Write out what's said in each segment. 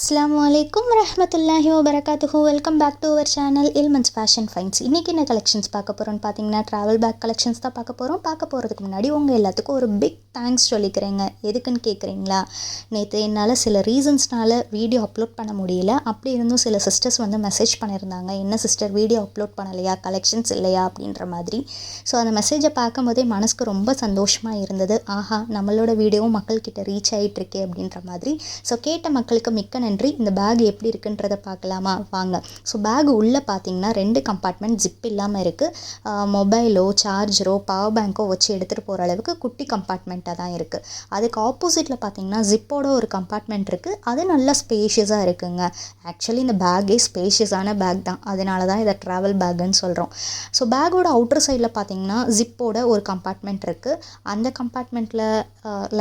Assalamualaikum warahmatullahi wabarakatuh. Welcome back to our channel Ilmans fashion finds. இன்றைக்கி என்ன collections பார்க்க போகிறோன்னு பார்த்தீங்கன்னா ட்ராவல் பேக் கலெக்ஷன்ஸ் தான் பார்க்க போகிறதுக்கு முன்னாடி உங்கள் எல்லாத்துக்கும் ஒரு பிக் தேங்க்ஸ் சொல்லிக்கிறேங்க. எதுக்குன்னு கேட்குறீங்களா? நேற்று என்னால் சில ரீசன்ஸ்னால் வீடியோ அப்லோட் பண்ண முடியல. அப்படி இருந்தும் சில சிஸ்டர்ஸ் வந்து மெசேஜ் பண்ணியிருந்தாங்க, என்ன சிஸ்டர் வீடியோ அப்லோட் பண்ணலையா, கலெக்ஷன்ஸ் இல்லையா அப்படின்ற மாதிரி. ஸோ அந்த மெசேஜை பார்க்கும் போதே மனசுக்கு ரொம்ப சந்தோஷமாக இருந்தது. ஆஹா, நம்மளோட வீடியோவும் மக்கள்கிட்ட ரீச் ஆகிட்டுருக்கே அப்படின்ற மாதிரி. ஸோ கேட்ட மக்களுக்கு மிக்க நன்றி. இந்த பேக் எப்படி இருக்குன்றதை பார்க்கலாமா? வாங்க. ஸோ பேக் உள்ளே பார்த்தீங்கன்னா 2 கம்பார்ட்மெண்ட் ஜிப் இல்லாமல் இருக்குது. மொபைலோ சார்ஜரோ பவர் பேங்க்கோ வச்சு எடுத்துகிட்டு போகிற அளவுக்கு குட்டி கம்பார்ட்மெண்ட்டாக தான் இருக்குது. அதுக்கு ஆப்போசிட்டில் பார்த்தீங்கன்னா ஜிப்போட ஒரு கம்பார்ட்மெண்ட் இருக்குது. அது நல்லா ஸ்பேஷியஸாக இருக்குங்க. ஆக்சுவலி இந்த பேக்கே ஸ்பேஷியஸான பேக் தான், அதனால தான் இதை ட்ராவல் பேக்குன்னு சொல்கிறோம். ஸோ பேக்கோட அவுட்டர் சைடில் பார்த்தீங்கன்னா ஜிப்போட ஒரு கம்பார்ட்மெண்ட் இருக்குது. அந்த கம்பார்ட்மெண்ட்டில்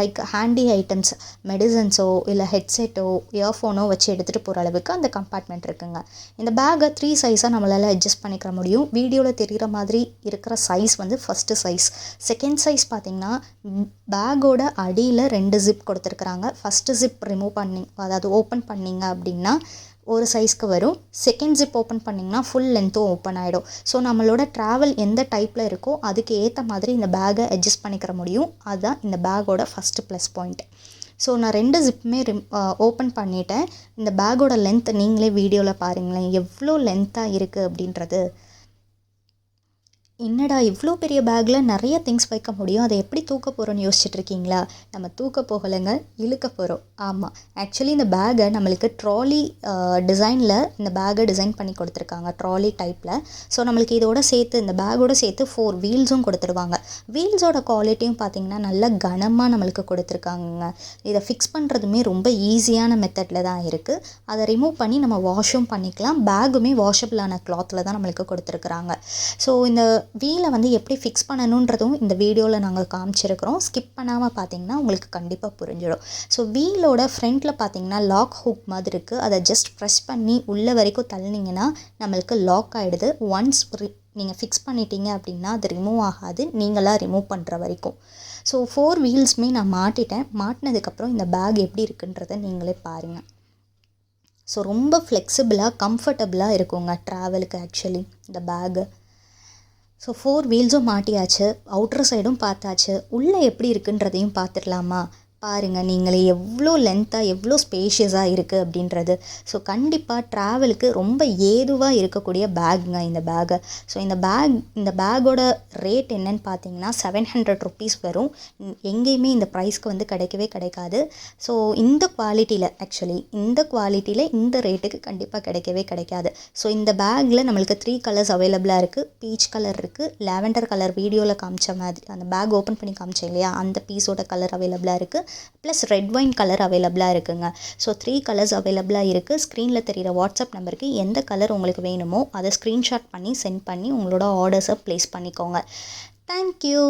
லைக் ஹேண்டி ஐட்டம்ஸ், மெடிசன்ஸோ இல்லை ஹெட்செட்டோ இயர்ஃபோனோ வச்சு எடுத்துகிட்டு போகிற அளவுக்கு அந்த கம்பார்ட்மெண்ட் இருக்குங்க. இந்த பேக்கை 3 சைஸாக நம்மளால் அட்ஜஸ்ட் பண்ணிக்கிற முடியும். வீடியோவில் தெரிகிற மாதிரி இருக்கிற சைஸ் வந்து ஃபஸ்ட்டு சைஸ். செகண்ட் சைஸ் பார்த்திங்கன்னா பேக்கோட அடியில் 2 ஜிப் கொடுத்துருக்குறாங்க. ஃபஸ்ட்டு ஜிப் ரிமூவ் பண்ணி, அதாவது ஓப்பன் பண்ணிங்க அப்படின்னா ஒரு சைஸ்க்கு வரும். செகண்ட் ஜிப் ஓப்பன் பண்ணிங்கன்னா ஃபுல் லென்த்தும் ஓப்பன் ஆகிடும். ஸோ நம்மளோட ட்ராவல் எந்த டைப்பில் இருக்கோ அதுக்கு ஏற்ற மாதிரி இந்த பேக்கை அட்ஜஸ்ட் பண்ணிக்கிற முடியும். அதுதான் இந்த பேக்கோட ஃபஸ்ட்டு ப்ளஸ் பாயிண்ட். ஸோ நான் 2 ஜிப்புமே ஓப்பன் பண்ணிட்டேன். இந்த பேக்கோட லென்த் நீங்களே வீடியோவில் பாருங்களேன், எவ்வளோ லென்த்தாக இருக்குது அப்படின்றது. என்னடா இவ்வளோ பெரிய பேக்கில் நிறைய திங்ஸ் வைக்க முடியும், அதை எப்படி தூக்க போகிறோன்னு யோசிச்சுட்ருக்கீங்களா? நம்ம தூக்க போகலைங்க, இழுக்க போகிறோம். ஆமாம், ஆக்சுவலி இந்த பேக்கை நம்மளுக்கு ட்ராலி டிசைனில் இந்த பேக்கை டிசைன் பண்ணி கொடுத்துருக்காங்க, ட்ராலி டைப்பில். ஸோ நம்மளுக்கு இதோட சேர்த்து, இந்த பேக்கோட சேர்த்து 4 வீல்ஸும் கொடுத்துருவாங்க. வீல்ஸோட குவாலிட்டியும் பார்த்திங்கன்னா நல்லா கனமாக நம்மளுக்கு கொடுத்துருக்காங்க. இதை ஃபிக்ஸ் பண்ணுறதுமே ரொம்ப ஈஸியான மெத்தடில் தான் இருக்குது. அதை ரிமூவ் பண்ணி நம்ம வாஷும் பண்ணிக்கலாம். பேக்குமே வாஷபிளான கிளாத்தில் தான் நம்மளுக்கு கொடுத்துருக்குறாங்க. ஸோ இந்த வீலை வந்து எப்படி ஃபிக்ஸ் பண்ணணுன்றதும் இந்த வீடியோவில் நாங்கள் காமிச்சிருக்கிறோம். ஸ்கிப் பண்ணாமல் பார்த்தீங்கன்னா உங்களுக்கு கண்டிப்பாக புரிஞ்சிடும். ஸோ வீலோட ஃப்ரண்ட்டில் பார்த்தீங்கன்னா லாக் ஹூக் மாதிரி இருக்குது. அதை ஜஸ்ட் ப்ரெஸ் பண்ணி உள்ளே வரைக்கும் தள்ளினீங்கன்னா நம்மளுக்கு லாக் ஆகிடுது. ஒன்ஸ் நீங்கள் ஃபிக்ஸ் பண்ணிட்டீங்க அப்படின்னா அது ரிமூவ் ஆகாது, நீங்களாக ரிமூவ் பண்ணுற வரைக்கும். ஸோ 4 வீல்ஸுமே நான் மாட்டிட்டேன். மாட்டினதுக்கப்புறம் இந்த பேக் எப்படி இருக்குன்றதை நீங்களே பாருங்கள். ஸோ ரொம்ப ஃப்ளெக்சிபிளாக கம்ஃபர்டபுளாக இருக்குங்க ட்ராவலுக்கு ஆக்சுவலி இந்த பேகு. ஸோ 4 வீல்ஸும் மாட்டியாச்சு, அவுட்டர் சைடும் பார்த்தாச்சு. உள்ளே எப்படி இருக்குன்றதையும் பார்த்துடலாமா? பாருங்கள் நீங்களே எவ்வளோ லென்த்தாக எவ்வளோ ஸ்பேஷியஸாக இருக்குது அப்படின்றது. ஸோ கண்டிப்பாக ட்ராவலுக்கு ரொம்ப ஏதுவாக இருக்கக்கூடிய பேக்குங்க இந்த பேகு. ஸோ இந்த பேக்கோட ரேட் என்னன்னு பார்த்தீங்கன்னா 700 ருபீஸ் வரும். எங்கேயுமே இந்த ப்ரைஸ்க்கு வந்து கிடைக்கவே கிடைக்காது. ஸோ இந்த குவாலிட்டியில் இந்த ரேட்டுக்கு கண்டிப்பாக கிடைக்கவே கிடைக்காது. ஸோ இந்த பேக்கில் நம்மளுக்கு 3 கலர்ஸ் அவைலபிளாக இருக்குது. பீச் கலர் இருக்குது, லாவெண்டர் கலர் வீடியோவில் காமிச்ச மாதிரி அந்த பேக் ஓப்பன் பண்ணி காமிச்சேன் இல்லையா, அந்த பீஸோட கலர் அவைலபிளாக இருக்குது. ப்ளஸ் ரெட் வைன் கலர் அவைலபிளாக இருக்குங்க. ஸோ 3 கலர்ஸ் அவைலபிளாக இருக்குது. ஸ்க்ரீனில் தெரிகிற வாட்ஸ்அப் நம்பருக்கு எந்த கலர் உங்களுக்கு வேணுமோ அதை ஸ்க்ரீன்ஷாட் பண்ணி சென்ட் பண்ணி உங்களோட ஆர்டர்ஸை ப்ளேஸ் பண்ணிக்கோங்க. தேங்க்யூ.